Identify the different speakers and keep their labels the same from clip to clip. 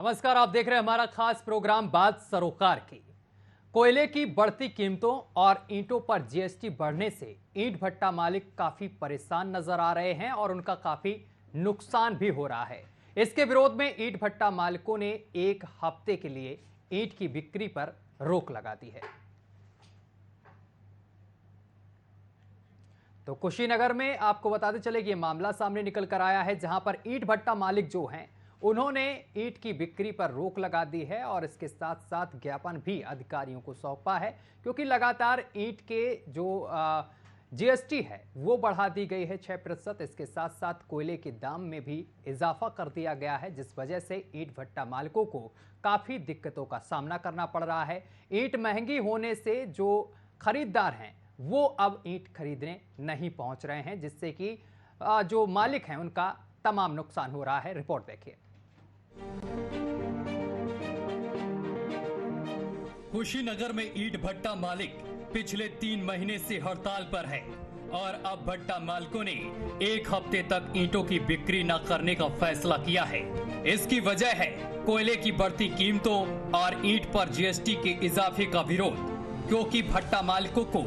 Speaker 1: नमस्कार, आप देख रहे हैं हमारा खास प्रोग्राम बात सरोकार की। कोयले की बढ़ती कीमतों और ईंटों पर जीएसटी बढ़ने से ईंट भट्टा मालिक काफी परेशान नजर आ रहे हैं और उनका काफी नुकसान भी हो रहा है। इसके विरोध में ईंट भट्टा मालिकों ने एक हफ्ते के लिए ईंट की बिक्री पर रोक लगा दी है। तो कुशीनगर में आपको बताते चले कि यह मामला सामने निकल कर आया है, जहां पर ईंट भट्टा मालिक जो हैं उन्होंने ईंट की बिक्री पर रोक लगा दी है और इसके साथ साथ ज्ञापन भी अधिकारियों को सौंपा है, क्योंकि लगातार ईंट के जो जीएसटी है वो बढ़ा दी गई है 6%। इसके साथ साथ कोयले के दाम में भी इजाफा कर दिया गया है, जिस वजह से ईंट भट्टा मालिकों को काफ़ी दिक्कतों का सामना करना पड़ रहा है। ईंट महंगी होने से जो खरीदार हैं वो अब ईंट खरीदने नहीं पहुंच रहे हैं, जिससे कि जो मालिक हैं उनका तमाम नुकसान हो रहा है। रिपोर्ट देखिए।
Speaker 2: कुशीनगर में ईंट भट्टा मालिक पिछले 3 महीने से हड़ताल पर है और अब भट्टा मालिकों ने 1 हफ्ते तक ईंटों की बिक्री न करने का फैसला किया है। इसकी वजह है कोयले की बढ़ती कीमतों और ईंट पर जीएसटी के इजाफे का विरोध, क्योंकि भट्टा मालिकों को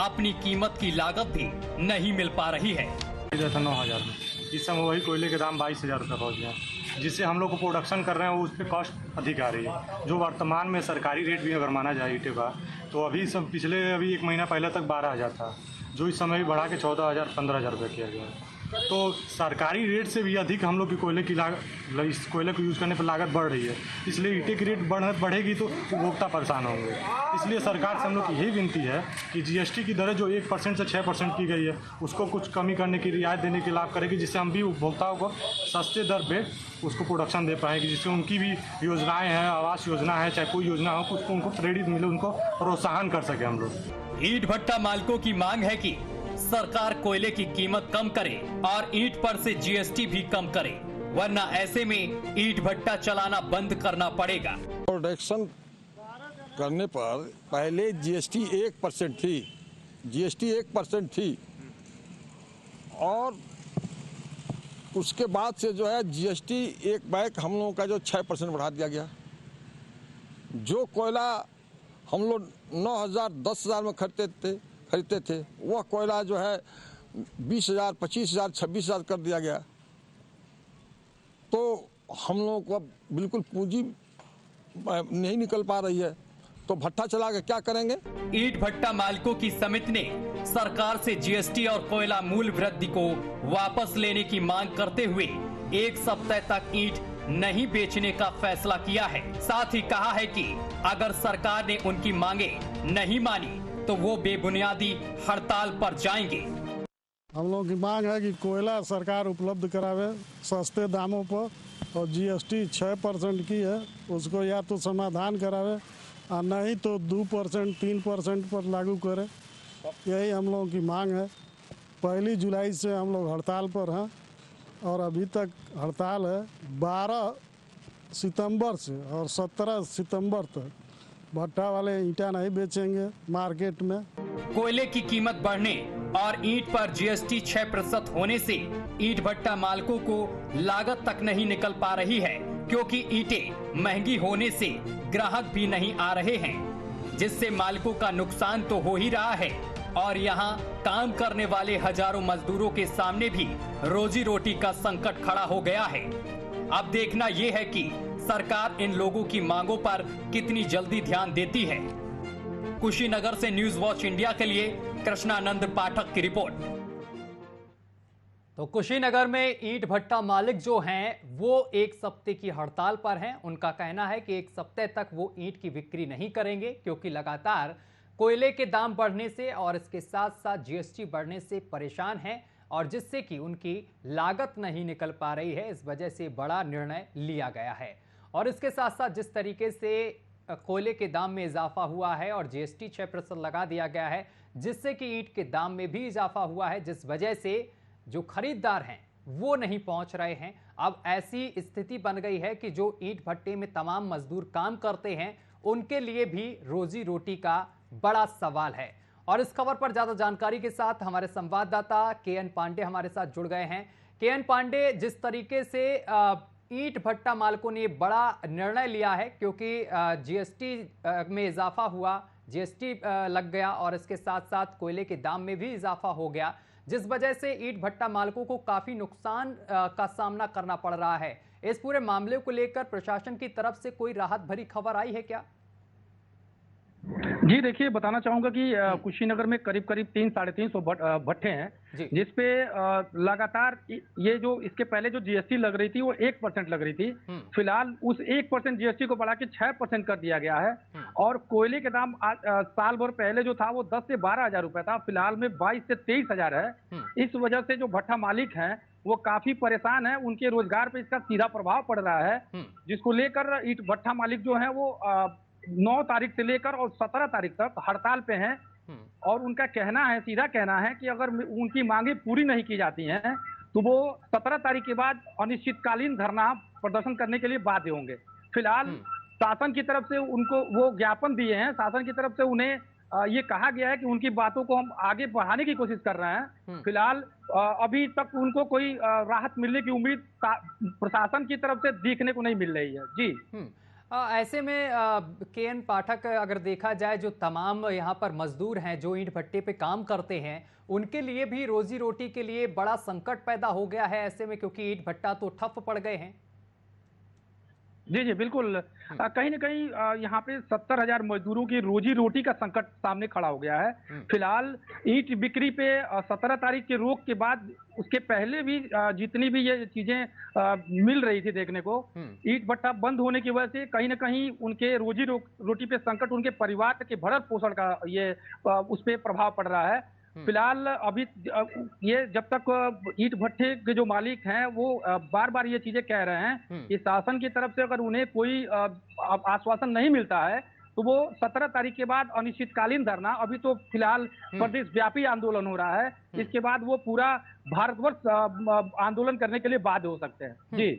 Speaker 2: अपनी कीमत की लागत भी नहीं मिल पा रही है।
Speaker 3: 9,000 में इस समय वही कोयले के दाम 22,000 रुपये पहुँच गया, जिससे हम लोग को प्रोडक्शन कर रहे हैं वो उस पर कॉस्ट अधिक आ रही है। जो वर्तमान में सरकारी रेट भी अगर माना जाए ईंटे का, तो अभी सब पिछले 1 महीना पहले तक 12,000 था, जो इस समय भी बढ़ा के 14,000 15,000 रुपये किया गया है। तो सरकारी रेट से भी अधिक हम लोग की कोयले की लागत, इस कोयले को यूज़ करने पर लागत बढ़ रही है। इसलिए ईंटे की रेट बढ़ेगी तो उपभोक्ता परेशान होंगे। इसलिए सरकार से हम लोग की यही विनती है कि जीएसटी की दरें जो 1% से 6% की गई है, उसको कुछ कमी करने की, रियायत देने की लाभ करेगी, जिससे हम भी उपभोक्ताओं को सस्ते दर पे उसको प्रोडक्शन दे पाएंगे, जिससे उनकी भी योजनाएं हैं, आवास योजना है, चाहे कोई योजना हो, कुछ उनको क्रेडिट मिले, उनको प्रोत्साहन कर सके हम लोग।
Speaker 2: ईंट भट्टा मालिकों की मांग है कि सरकार कोयले की कीमत कम करे और ईंट पर से जीएसटी भी कम करे, वरना ऐसे में ईंट भट्टा चलाना बंद करना पड़ेगा।
Speaker 4: प्रोडक्शन करने पर पहले जीएसटी 1% थी, जीएसटी 1% थी और उसके बाद से जो है जीएसटी एक बैक हम लोगों का जो 6% बढ़ा दिया गया। जो कोयला हम लोग 9,000 10,000 में खरीदते थे वह कोयला जो है 20,000 25,000 26,000 कर दिया गया। तो हम लोगों को बिल्कुल पूंजी नहीं निकल पा रही है, तो भट्टा चला के क्या करेंगे।
Speaker 2: ईंट भट्टा मालिकों की समिति ने सरकार से जीएसटी और कोयला मूल्य वृद्धि को वापस लेने की मांग करते हुए 1 सप्ताह तक ईंट नहीं बेचने का फैसला किया है। साथ ही कहा है कि अगर सरकार ने उनकी मांगे नहीं मानी तो वो बेबुनियादी हड़ताल पर जाएंगे।
Speaker 5: हम लोगों की मांग है कि कोयला सरकार उपलब्ध करावे सस्ते दामों पर, और जीएसटी 6% की है उसको या तो समाधान करावे और नहीं तो 2% 3% पर लागू करे। यही हम लोगों की मांग है। 1 जुलाई से हम लोग हड़ताल पर हैं और अभी तक हड़ताल है। 12 सितंबर से और 17 सितंबर तक भट्टा वाले ईंटा नहीं बेचेंगे मार्केट में।
Speaker 2: कोयले की कीमत बढ़ने और ईंट पर जीएसटी 6% होने से ईंट भट्टा मालिकों को लागत तक नहीं निकल पा रही है, क्योंकि ईंटें महंगी होने से ग्राहक भी नहीं आ रहे हैं, जिससे मालिकों का नुकसान तो हो ही रहा है और यहाँ काम करने वाले हजारों मजदूरों के सामने भी रोजी रोटी का संकट खड़ा हो गया है। अब देखना ये है कि सरकार इन लोगों की मांगों पर कितनी जल्दी ध्यान देती है। कुशीनगर से न्यूज वॉच इंडिया के लिए कृष्णानंद पाठक की रिपोर्ट।
Speaker 1: तो कुशीनगर में ईंट भट्टा मालिक जो हैं वो 1 सप्ताह की हड़ताल पर हैं। उनका कहना है कि 1 सप्ताह तक वो ईंट की बिक्री नहीं करेंगे, क्योंकि लगातार कोयले के दाम बढ़ने से और इसके साथ साथ जीएसटी बढ़ने से परेशान हैं, और जिससे कि उनकी लागत नहीं निकल पा रही है। इस वजह से बड़ा निर्णय लिया गया है। और इसके साथ साथ जिस तरीके से कोयले के दाम में इजाफा हुआ है और जीएसटी 6% लगा दिया गया है, जिससे कि ईंट के दाम में भी इजाफा हुआ है, जिस वजह से जो खरीदार हैं वो नहीं पहुंच रहे हैं। अब ऐसी स्थिति बन गई है कि जो ईंट भट्टे में तमाम मजदूर काम करते हैं उनके लिए भी रोजी रोटी का बड़ा सवाल है। और इस खबर पर ज्यादा जानकारी के साथ हमारे संवाददाता केएन पांडे हमारे साथ जुड़ गए हैं। केएन पांडे, जिस तरीके से ईंट भट्टा मालिकों ने बड़ा निर्णय लिया है क्योंकि जीएसटी में इजाफा हुआ, जीएसटी लग गया और इसके साथ साथ कोयले के दाम में भी इजाफा हो गया, जिस वजह से ईंट भट्टा मालिकों को काफी नुकसान का सामना करना पड़ रहा है। इस पूरे मामले को लेकर प्रशासन की तरफ से कोई राहत भरी खबर आई है क्या?
Speaker 6: जी देखिए, बताना चाहूंगा कि कुशीनगर में करीब 300-350 भट्टे हैं, जिसपे लगातार ये जो इसके पहले जो जीएसटी लग रही थी वो 1% लग रही थी। फिलहाल उस 1% जीएसटी को बढ़ा के 6% कर दिया गया है। और कोयले के दाम साल भर पहले जो था वो 10 से 12 हजार रुपए था, फिलहाल में 22 से 23 हजार है। इस वजह से जो भट्टा मालिक हैं वो काफी परेशान है, उनके रोजगार पे इसका सीधा प्रभाव पड़ रहा है, जिसको लेकर ईंट भट्टा मालिक जो है वो 9 तारीख से लेकर और 17 तारीख तक हड़ताल पे हैं। और उनका कहना है, सीधा कहना है कि अगर उनकी मांगे पूरी नहीं की जाती हैं तो वो 17 तारीख के बाद अनिश्चितकालीन धरना प्रदर्शन करने के लिए बाध्य होंगे। फिलहाल शासन की तरफ से उनको वो ज्ञापन दिए हैं, शासन की तरफ से उन्हें ये कहा गया है कि उनकी बातों को हम आगे बढ़ाने की कोशिश कर रहे हैं। फिलहाल अभी तक उनको कोई राहत मिलने की उम्मीद प्रशासन की तरफ से देखने को नहीं मिल रही है। जी
Speaker 1: ऐसे में के.एन. पाठक, अगर देखा जाए जो तमाम यहाँ पर मजदूर हैं जो ईंट भट्टे पे काम करते हैं, उनके लिए भी रोजी रोटी के लिए बड़ा संकट पैदा हो गया है ऐसे में, क्योंकि ईंट भट्टा तो ठप पड़ गए हैं।
Speaker 6: जी जी बिल्कुल, कहीं न कहीं यहाँ पे 70,000 मजदूरों की रोजी रोटी का संकट सामने खड़ा हो गया है। फिलहाल ईंट बिक्री पे 17 तारीख के रोक के बाद उसके पहले भी जितनी भी ये चीजें मिल रही थी देखने को, ईंट भट्टा बंद होने की वजह से कहीं न कहीं उनके रोजी रोटी पे संकट, उनके परिवार के भरण पोषण का ये उस पर प्रभाव पड़ रहा है। फिलहाल अभी ये जब तक ईंट भट्टे के जो मालिक हैं वो बार बार ये चीजें कह रहे हैं कि शासन की तरफ से अगर उन्हें कोई आश्वासन नहीं मिलता है तो वो 17 तारीख के बाद अनिश्चितकालीन धरना, अभी तो फिलहाल प्रदेश व्यापी आंदोलन हो रहा है, इसके बाद वो पूरा भारतवर्ष आंदोलन करने के लिए बाध्य हो सकते हैं। जी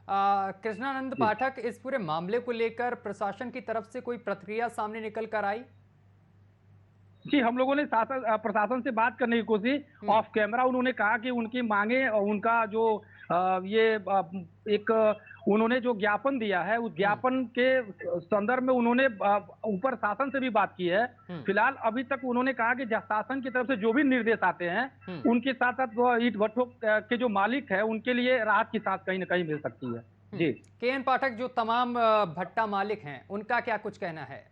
Speaker 1: कृष्णानंद पाठक, इस पूरे मामले को लेकर प्रशासन की तरफ से कोई प्रतिक्रिया सामने निकल कर आई?
Speaker 6: जी, हम लोगों ने प्रशासन से बात करने की कोशिश, ऑफ कैमरा उन्होंने कहा कि उनकी मांगे और उनका जो उन्होंने जो ज्ञापन दिया है उस ज्ञापन के संदर्भ में उन्होंने ऊपर शासन से भी बात की है। फिलहाल अभी तक उन्होंने कहा कि शासन की तरफ से जो भी निर्देश आते हैं उनके साथ साथ ईंट भट्टों के जो मालिक है उनके लिए राहत की सांस कहीं न कहीं मिल सकती है। जी
Speaker 1: के.एन. पाठक, जो तमाम भट्टा मालिक हैं उनका क्या कुछ कहना है?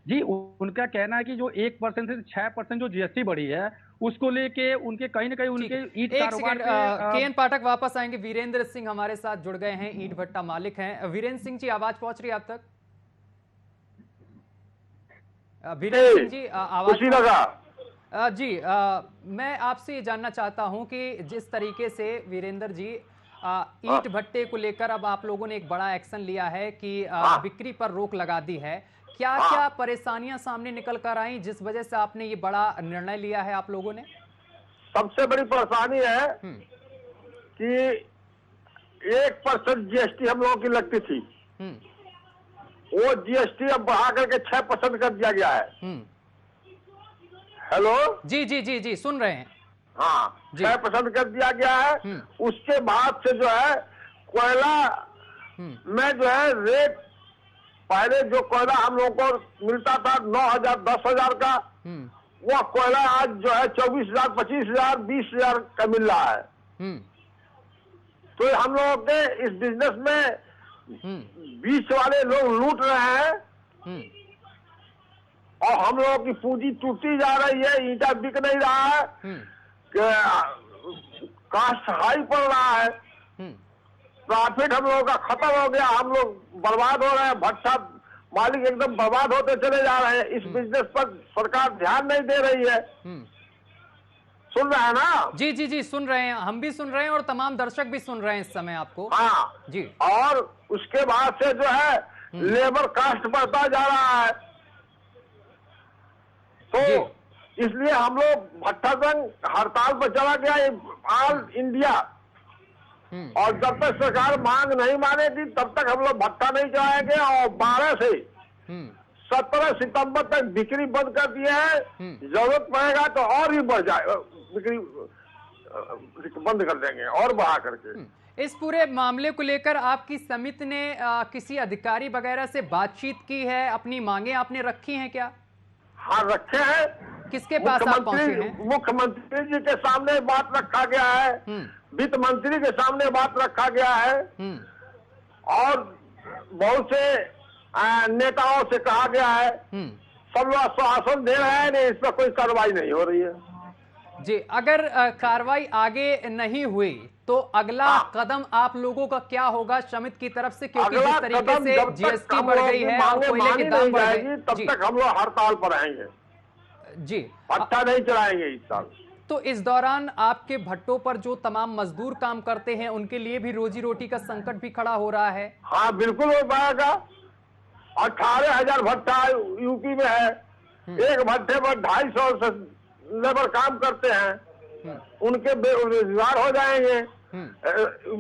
Speaker 6: जी, उनका कहना है कि जो 1% से 6% जो जीएसटी बढ़ी है उसको लेके उनके कहीं न कहीं उनके ईंट कारोबार पे
Speaker 1: के.एन. पाठक वापस आएंगे। वीरेंद्र सिंह हमारे साथ जुड़ गए हैं, ईंट भट्टा मालिक हैं। वीरेंद्र सिंह जी, आवाज पहुंच रही है आप तक? वीरेंद्र सिंह जी, आवाज जी, मैं आपसे ये जानना चाहता हूं कि जिस तरीके से वीरेंद्र जी ईंट भट्टे को लेकर अब आप लोगों ने एक बड़ा एक्शन लिया है कि बिक्री पर रोक लगा दी है, क्या क्या परेशानियां सामने निकल कर आई जिस वजह से आपने ये बड़ा निर्णय लिया है आप लोगों ने?
Speaker 7: सबसे बड़ी परेशानी है कि 1% जीएसटी हम लोगों की लगती थी, वो जीएसटी अब बढ़ा करके 6% कर दिया गया है। हेलो, जी
Speaker 1: जी जी जी सुन रहे हैं।
Speaker 7: हाँ, 6% कर दिया गया है। उसके बाद से जो है कोयला में जो है रेट, पहले जो कोयला हम लोगों को मिलता था 9,000 10,000 का, वो कोयला आज जो है 24,000 25,000 20,000 का मिल रहा है। तो हम लोगों के इस बिजनेस में बीच वाले लोग लूट रहे हैं और हम लोगों की पूंजी टूटती जा रही है, ईंटा बिक नहीं रहा है, कास्ट हाई पड़ रहा है, प्रॉफिट हम लोगों का खत्म हो गया, हम लोग बर्बाद हो रहे हैं, भट्टा मालिक एकदम बर्बाद होते चले जा रहे हैं। इस बिजनेस पर सरकार ध्यान नहीं दे रही है। सुन रहे हैं ना?
Speaker 1: जी जी जी सुन रहे हैं, हम भी सुन रहे हैं और तमाम दर्शक भी सुन रहे हैं इस समय आपको।
Speaker 7: हाँ
Speaker 1: जी, और
Speaker 7: उसके बाद से जो है लेबर कास्ट बढ़ता जा रहा है, तो इसलिए हम लोग भट्टा संघ हड़ताल पर चला गया, ऑल इंडिया। और जब तक सरकार मांग नहीं मानेगी तब तक हम लोग भट्टा नहीं चलाएंगे। और 12 से 17 सितंबर तक बिक्री बंद कर दिए है, जरूरत पड़ेगा तो और भी बढ़ जाए, बिक्री बंद कर देंगे और बढ़ा करके।
Speaker 1: इस पूरे मामले को लेकर आपकी समिति ने किसी अधिकारी वगैरह से बातचीत की है? अपनी मांगे आपने रखी हैं क्या?
Speaker 7: हाँ, रखे हैं।
Speaker 1: किसके पास आप पहुंचे हैं?
Speaker 7: मुख्यमंत्री जी के सामने बात रखा गया है, वित्त मंत्री के सामने बात रखा गया है, और बहुत से नेताओं से कहा गया है। सब लोग आश्वासन दे रहे हैं, नहीं, इस पर कोई कार्रवाई नहीं हो रही है।
Speaker 1: जी, अगर कार्रवाई आगे नहीं हुई तो अगला कदम आप लोगों का क्या होगा समिति की तरफ से? क्योंकि जिस तरीके से जीएसटी बढ़ गई है और कोयले के दाम बढ़ गए,
Speaker 7: तब तक हम लोग हड़ताल पर रहेंगे
Speaker 1: जी,
Speaker 7: अच्छा नहीं चलाएंगे इस साल।
Speaker 1: तो इस दौरान आपके भट्टों पर जो तमाम मजदूर काम करते हैं उनके लिए भी रोजी रोटी का संकट भी खड़ा हो रहा है।
Speaker 7: हाँ, बिल्कुल हो पाएगा। 18,000 भट्टा यूपी में है, एक भट्टे पर 250 लेबर काम करते हैं, उनके बेरोजगार हो जाएंगे।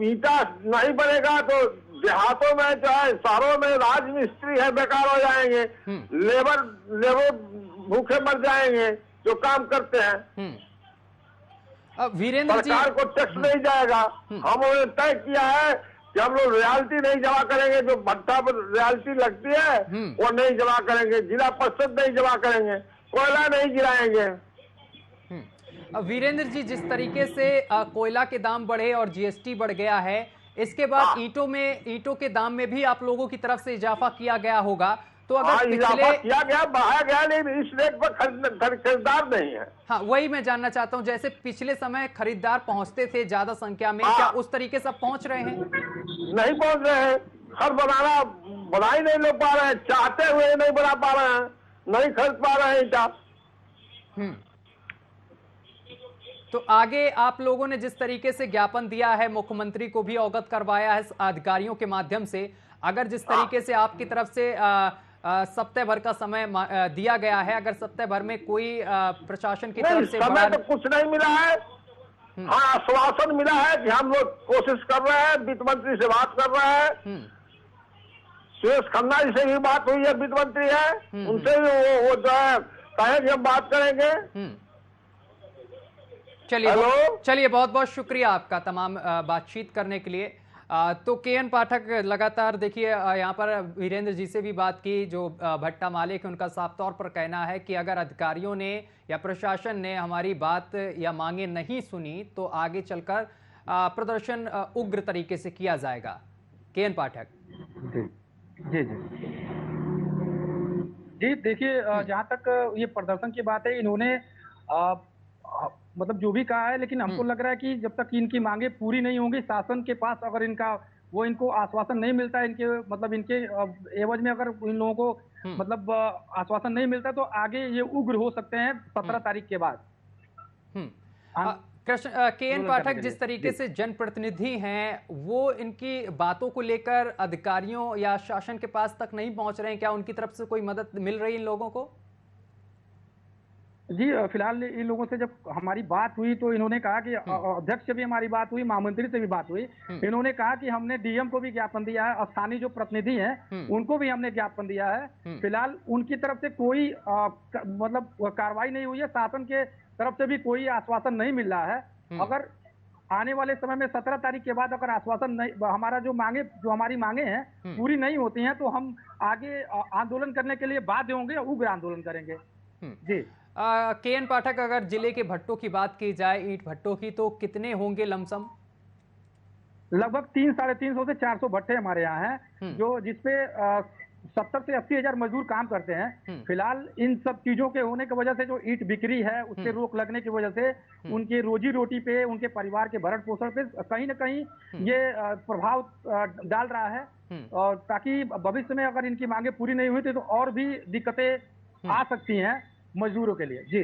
Speaker 7: ईटा नहीं बनेगा तो देहातों में जो है, शहरों में राजमिस्त्री है, बेकार हो जाएंगे। लेबर भूखे मर जाएंगे जो काम करते हैं।
Speaker 1: वीरेंद्र जी,
Speaker 7: सरकार को टैक्स नहीं जाएगा। हमने तय किया है कि हम लोग रॉयल्टी नहीं जमा करेंगे, जो भट्टा पर रॉयल्टी लगती है वो नहीं जमा करेंगे, जिला परिषद नहीं जमा करेंगे, कोयला नहीं गिराएंगे।
Speaker 1: वीरेंद्र जी, जिस तरीके से कोयला के दाम बढ़े और जीएसटी बढ़ गया है, इसके बाद ईंटों के दाम में भी आप लोगों की तरफ से इजाफा किया गया होगा, तो अगर
Speaker 7: इजाफा किया गया, बढ़ाया गया, लेकिन इस रेट पर खरीदार नहीं है।
Speaker 1: हाँ, वही मैं जानना चाहता हूँ, जैसे पिछले समय खरीदार पहुंचते थे ज्यादा संख्या में, क्या उस तरीके से पहुंच रहे हैं?
Speaker 7: नहीं पहुंच रहे हैं। घर बना ही नहीं लोग पा रहे हैं, चाहते हुए नहीं बना पा रहे हैं, नहीं खरीद पा रहे हैं ईटा।
Speaker 1: तो आगे आप लोगों ने जिस तरीके से ज्ञापन दिया है, मुख्यमंत्री को भी अवगत करवाया है अधिकारियों के माध्यम से, अगर जिस तरीके से आपकी तरफ से सप्ताह भर का समय दिया गया है, अगर सप्ताह भर में कोई प्रशासन की तरफ से
Speaker 7: समय तो कुछ नहीं मिला है। हाँ, आश्वासन मिला है कि हम लोग कोशिश कर रहे हैं, वित्त मंत्री से बात कर रहे हैं, सुरेश खन्ना जी से भी बात हुई है, वित्त मंत्री है, उनसे भी वो जो है कहे कि हम बात करेंगे।
Speaker 1: चलिए, बहुत बहुत शुक्रिया आपका तमाम बातचीत करने के लिए। तो केएन पाठक लगातार देखिए यहाँ पर वीरेंद्र जी से भी बात की, जो भट्टा मालिक है, उनका साफ तौर पर कहना है कि अगर अधिकारियों ने या प्रशासन ने हमारी बात या मांगे नहीं सुनी तो आगे चलकर प्रदर्शन उग्र तरीके से किया जाएगा। केएन पाठक
Speaker 6: जी देखिए, जहाँ तक ये प्रदर्शन की बात है, इन्होंने मतलब जो भी कहा है, लेकिन हमको लग रहा है कि जब तक इनकी मांगे पूरी नहीं होंगी, शासन के पास अगर इनको आश्वासन नहीं मिलता है, इनके एवज में अगर इन लोगों को मतलब आश्वासन नहीं मिलता, तो आगे ये उग्र हो सकते हैं 17 तारीख के बाद।
Speaker 1: केएन पाठक, जिस तरीके से जनप्रतिनिधि हैं वो इनकी बातों को लेकर अधिकारियों या शासन के पास तक नहीं पहुंच रहे हैं, क्या उनकी तरफ से कोई मदद मिल रही है इन लोगों को?
Speaker 6: जी, फिलहाल इन लोगों से जब हमारी बात हुई तो इन्होंने कहा कि अध्यक्ष से भी हमारी बात हुई, महामंत्री से भी बात हुई, इन्होंने कहा कि हमने डीएम को भी ज्ञापन दिया है, स्थानीय जो प्रतिनिधि हैं उनको भी हमने ज्ञापन दिया है। फिलहाल उनकी तरफ से कोई मतलब कार्रवाई नहीं हुई है, शासन के तरफ से भी कोई आश्वासन नहीं मिल रहा है। अगर आने वाले समय में 17 तारीख के बाद अगर आश्वासन नहीं, हमारी मांगे हैं पूरी नहीं होती हैं, तो हम आगे आंदोलन करने के लिए बाध्य होंगे, उग्र आंदोलन करेंगे। जी
Speaker 1: केएन पाठक, अगर जिले के भट्टों की बात की जाए, ईंट भट्टों की, तो कितने होंगे लमसम?
Speaker 6: लगभग 300-350 से 400 भट्टे हमारे यहाँ हैं, जो जिसपे 70 से 80 हजार मजदूर काम करते हैं। फिलहाल इन सब चीजों के होने की वजह से जो ईंट बिक्री है उससे रोक लगने की वजह से उनके रोजी रोटी पे, उनके परिवार के भरण पोषण पे कहीं ना कहीं ये प्रभाव डाल रहा है, और ताकि भविष्य में अगर इनकी मांगे पूरी नहीं हुई तो और भी दिक्कतें आ सकती हैं मजदूरों के लिए। जी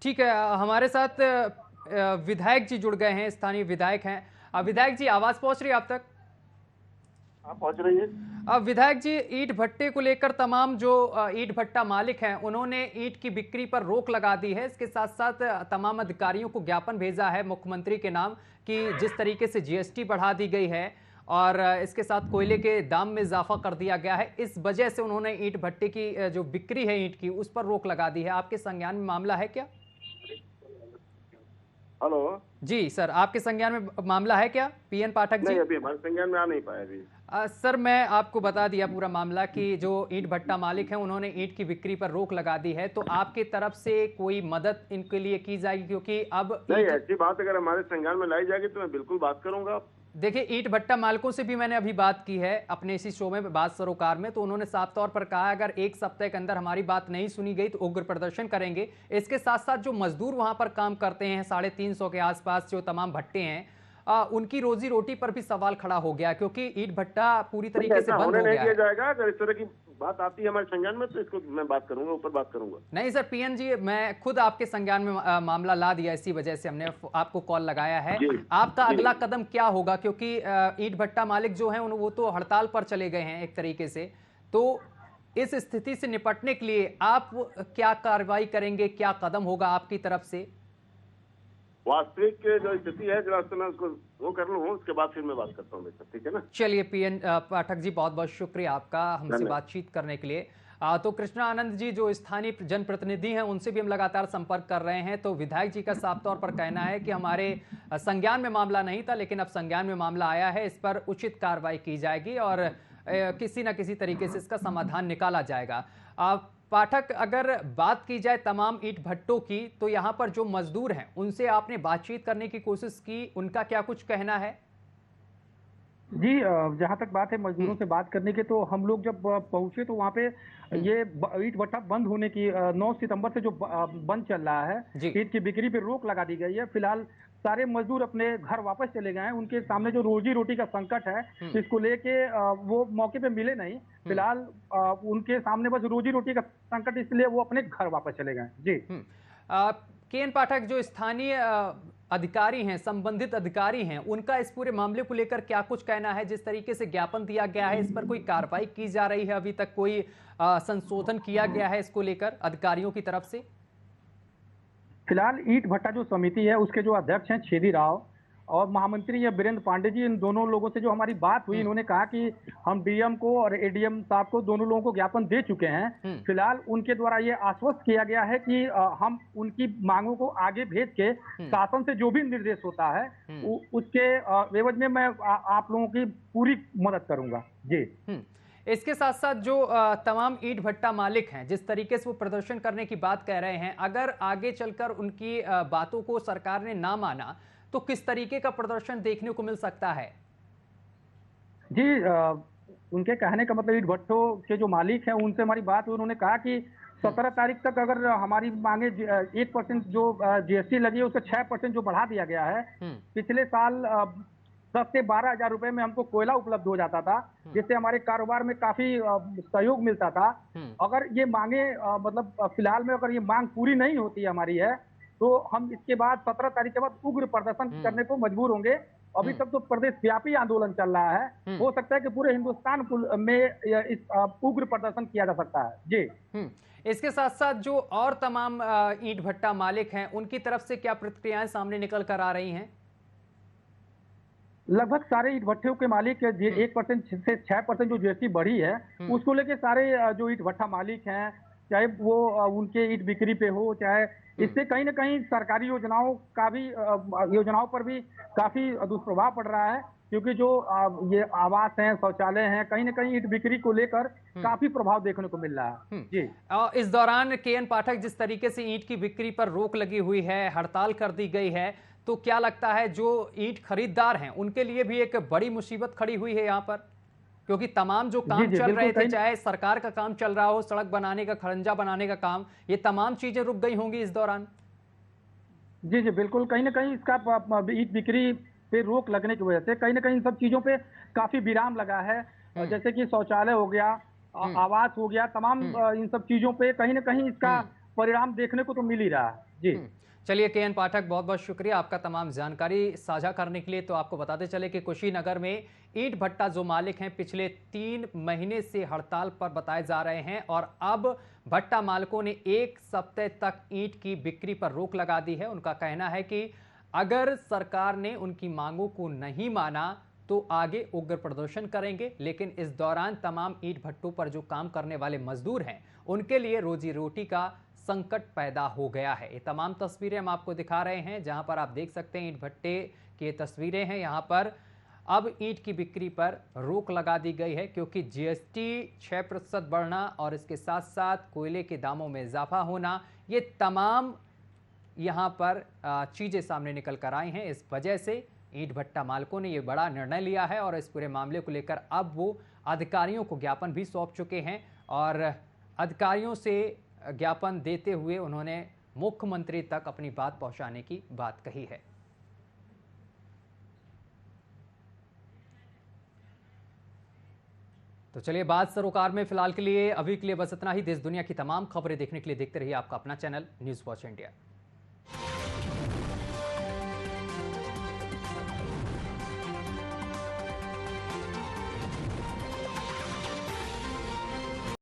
Speaker 1: ठीक है, हमारे साथ विधायक जी जुड़ गए हैं, स्थानीय विधायक हैं। विधायक जी, आवाज पहुंच रही है आप तक?
Speaker 7: हाँ, पहुंच रही है।
Speaker 1: विधायक जी, ईंट भट्टे को लेकर तमाम जो ईंट भट्टा मालिक हैं उन्होंने ईंट की बिक्री पर रोक लगा दी है। इसके साथ साथ तमाम अधिकारियों को ज्ञापन भेजा है मुख्यमंत्री के नाम कि जिस तरीके से जीएसटी बढ़ा दी गई है और इसके साथ कोयले के दाम में इजाफा कर दिया गया है, इस वजह से उन्होंने ईंट भट्टे की जो बिक्री है ईंट की उस पर रोक लगा दी है। आपके संज्ञान में मामला है क्या?
Speaker 8: हेलो
Speaker 1: जी सर, आपके संज्ञान में मामला है क्या पीएन पाठक जी?
Speaker 8: नहीं, अभी हमारे संज्ञान में आ नहीं पाया अभी।
Speaker 1: सर मैं आपको बता दिया पूरा मामला कि जो ईंट भट्टा मालिक हैं उन्होंने ईंट की बिक्री पर रोक लगा दी है, तो आपकी तरफ से कोई मदद इनके लिए की जाएगी? क्योंकि अब
Speaker 8: नहीं, ऐसी बात अगर हमारे संज्ञान में लाई जाएगी तो मैं बिल्कुल बात करूंगा।
Speaker 1: देखिए, ईंट भट्टा मालिकों से भी मैंने अभी बात की है अपने इसी शो में बात सरोकार में, तो उन्होंने साफ तौर पर कहा अगर एक सप्ताह के अंदर हमारी बात नहीं सुनी गई तो उग्र प्रदर्शन करेंगे। इसके साथ साथ जो मजदूर वहां पर काम करते हैं 350 के आसपास जो तमाम भट्टे हैं, उनकी रोजी रोटी पर भी सवाल खड़ा हो गया, क्योंकि ईंट भट्टा पूरी तरीके से बंद हो गया है।
Speaker 8: जाएगा अगर इस तरह की बात आती है हमारे संज्ञान में तो इसको मैं बात करूंगा, ऊपर बात करूंगा।
Speaker 1: नहीं सर, पीएन जी मैं खुद आपके संज्ञान में मामला ला दिया, इसी वजह से हमने आपको कॉल लगाया है। आपका अगला कदम क्या होगा? क्योंकि ईंट भट्टा मालिक जो हैं वो तो हड़ताल पर चले गए हैं एक तरीके से, तो इस स्थिति से निपटने के लिए आप क्या कार्रवाई करेंगे, क्या कदम होगा आपकी तरफ से?
Speaker 8: वास्तविक जो स्थिति है जरा मैं उसको वो कर लूँ, उसके बाद फिर मैं बात करता हूँ, ठीक है ना?
Speaker 1: चलिए पीएन पाठक जी, बहुत बहुत शुक्रिया आपका हमसे बातचीत करने के लिए। तो कृष्णा आनंद जी जो स्थानीय जनप्रतिनिधि हैं उनसे भी हम लगातार संपर्क कर रहे हैं, तो विधायक जी का साफ तौर पर कहना है कि हमारे संज्ञान में मामला नहीं था, लेकिन अब संज्ञान में मामला आया है, इस पर उचित कार्रवाई की जाएगी और किसी न किसी तरीके से इसका समाधान निकाला जाएगा। पाठक, अगर बात की जाए तमाम ईंट भट्टों की, तो यहाँ पर जो मजदूर हैं उनसे आपने बातचीत करने की कोशिश की, उनका क्या कुछ कहना है?
Speaker 6: जी, जहाँ तक बात है मजदूरों से बात करने के, तो हम लोग जब पहुंचे तो वहाँ पे ये ईंट भट्टा बंद होने की 9 सितंबर से जो बंद चल रहा है, ईंट की बिक्री पे रोक लगा दी गई है। फिलहाल सारे मजदूर अपने घर वापस चले गए हैं। उनके सामने जो रोजी रोटी का संकट है इसको लेके वो मौके पे मिले नहीं। फिलहाल उनके सामने बस रोजी रोटी का संकट, इसलिए वो अपने घर वापस चले गए। जी
Speaker 1: केएन पाठक, जो स्थानीय अधिकारी हैं, संबंधित अधिकारी हैं, उनका इस पूरे मामले को लेकर क्या कुछ कहना है? जिस तरीके से ज्ञापन दिया गया है, इस पर कोई कार्रवाई की जा रही है? अभी तक कोई संशोधन किया गया है इसको लेकर अधिकारियों की तरफ से?
Speaker 6: फिलहाल ईंट भट्टा जो समिति है उसके जो अध्यक्ष हैं छेदी राव और महामंत्री है वीरेंद्र पांडे जी, इन दोनों लोगों से जो हमारी बात हुई, इन्होंने कहा कि हम डीएम को और एडीएम साहब को, दोनों लोगों को ज्ञापन दे चुके हैं। फिलहाल उनके द्वारा ये आश्वस्त किया गया है कि हम उनकी मांगों को आगे भेज के शासन से जो भी निर्देश होता है उसके एवज में मैं आप लोगों की पूरी मदद करूंगा। जी,
Speaker 1: इसके साथ साथ जो तमाम ईंट भट्टा मालिक हैं, जिस तरीके से वो प्रदर्शन करने की बात कह रहे हैं, अगर आगे चलकर उनकी बातों को सरकार ने ना माना तो किस तरीके का प्रदर्शन देखने को मिल सकता है?
Speaker 6: जी, उनके कहने का मतलब ईंट भट्टों के जो मालिक हैं उनसे हमारी बात हुई, उन्होंने कहा कि 17 तारीख तक अगर हमारी मांगे 1% जो जीएसटी लगी है उससे 6% जो बढ़ा दिया गया है। पिछले साल 10 से 12 हजार रुपए में हमको कोयला उपलब्ध हो जाता था, जिससे हमारे कारोबार में काफी सहयोग मिलता था। अगर ये मांगे मतलब फिलहाल में अगर ये मांग पूरी नहीं होती हमारी है तो हम इसके बाद 17 तारीख के बाद उग्र प्रदर्शन करने को मजबूर होंगे। अभी तक तो प्रदेश व्यापी आंदोलन चल रहा है, हो सकता है कि पूरे हिंदुस्तान में इस उग्र प्रदर्शन किया जा सकता है। जी,
Speaker 1: इसके साथ साथ जो और तमाम ईंट भट्टा मालिक हैं उनकी तरफ से क्या प्रतिक्रियाएं सामने निकल कर आ रही हैं?
Speaker 6: लगभग सारे ईंट भट्टों के मालिक 1% से 6% जो जीएसटी बढ़ी है उसको लेके सारे जो ईंट भट्टा मालिक हैं, चाहे वो उनके ईंट बिक्री पे हो, चाहे इससे कहीं ना कहीं सरकारी योजनाओं पर भी काफी दुष्प्रभाव पड़ रहा है, क्योंकि जो ये आवास हैं, शौचालय हैं, कहीं ना कहीं ईंट बिक्री को लेकर काफी प्रभाव देखने को मिल रहा है। जी,
Speaker 1: इस दौरान केएन पाठक, जिस तरीके से ईंट की बिक्री पर रोक लगी हुई है, हड़ताल कर दी गई है, तो क्या लगता है जो ईंट खरीदार हैं उनके लिए भी एक बड़ी मुसीबत खड़ी हुई है यहाँ पर? क्योंकि तमाम जो काम चल रहे थे, चाहे सरकार का काम चल रहा हो, सड़क बनाने का, खड़ंजा बनाने का काम, ये तमाम चीजें रुक गई होंगी इस दौरान।
Speaker 6: जी जी बिल्कुल, कहीं ना कहीं इसका ईंट बिक्री पे रोक लगने की वजह से कहीं ना कहीं इन सब चीजों पे काफी विराम लगा है। जैसे कि शौचालय हो गया, आवास हो गया, तमाम इन सब चीजों पे कहीं ना कहीं इसका परिणाम देखने को तो मिल ही रहा है। जी,
Speaker 1: चलिए केएन पाठक, बहुत बहुत शुक्रिया आपका तमाम जानकारी साझा करने के लिए। तो आपको बताते चले कि कुशीनगर में ईंट भट्टा जो मालिक हैं पिछले 3 महीने से हड़ताल पर बताए जा रहे हैं और अब भट्टा मालिकों ने 1 सप्ताह तक ईंट की बिक्री पर रोक लगा दी है। उनका कहना है कि अगर सरकार ने उनकी मांगों को नहीं माना तो आगे उग्र प्रदर्शन करेंगे, लेकिन इस दौरान तमाम ईंट भट्टों पर जो काम करने वाले मजदूर हैं उनके लिए रोजी रोटी का संकट पैदा हो गया है। ये तमाम तस्वीरें हम आपको दिखा रहे हैं, जहां पर आप देख सकते हैं ईंट भट्टे की तस्वीरें हैं। यहां पर अब ईंट की बिक्री पर रोक लगा दी गई है, क्योंकि जीएसटी 6% बढ़ना और इसके साथ साथ कोयले के दामों में इजाफा होना, ये तमाम यहाँ पर चीज़ें सामने निकल कर आई हैं। इस वजह से ईंट भट्टा मालिकों ने ये बड़ा निर्णय लिया है और इस पूरे मामले को लेकर अब वो अधिकारियों को ज्ञापन भी सौंप चुके हैं और अधिकारियों से ज्ञापन देते हुए उन्होंने मुख्यमंत्री तक अपनी बात पहुंचाने की बात कही है। तो चलिए बात सरोकार में फिलहाल के लिए अभी के लिए बस इतना ही। देश दुनिया की तमाम खबरें देखने के लिए देखते रहिए आपका अपना चैनल न्यूज़ वॉच इंडिया।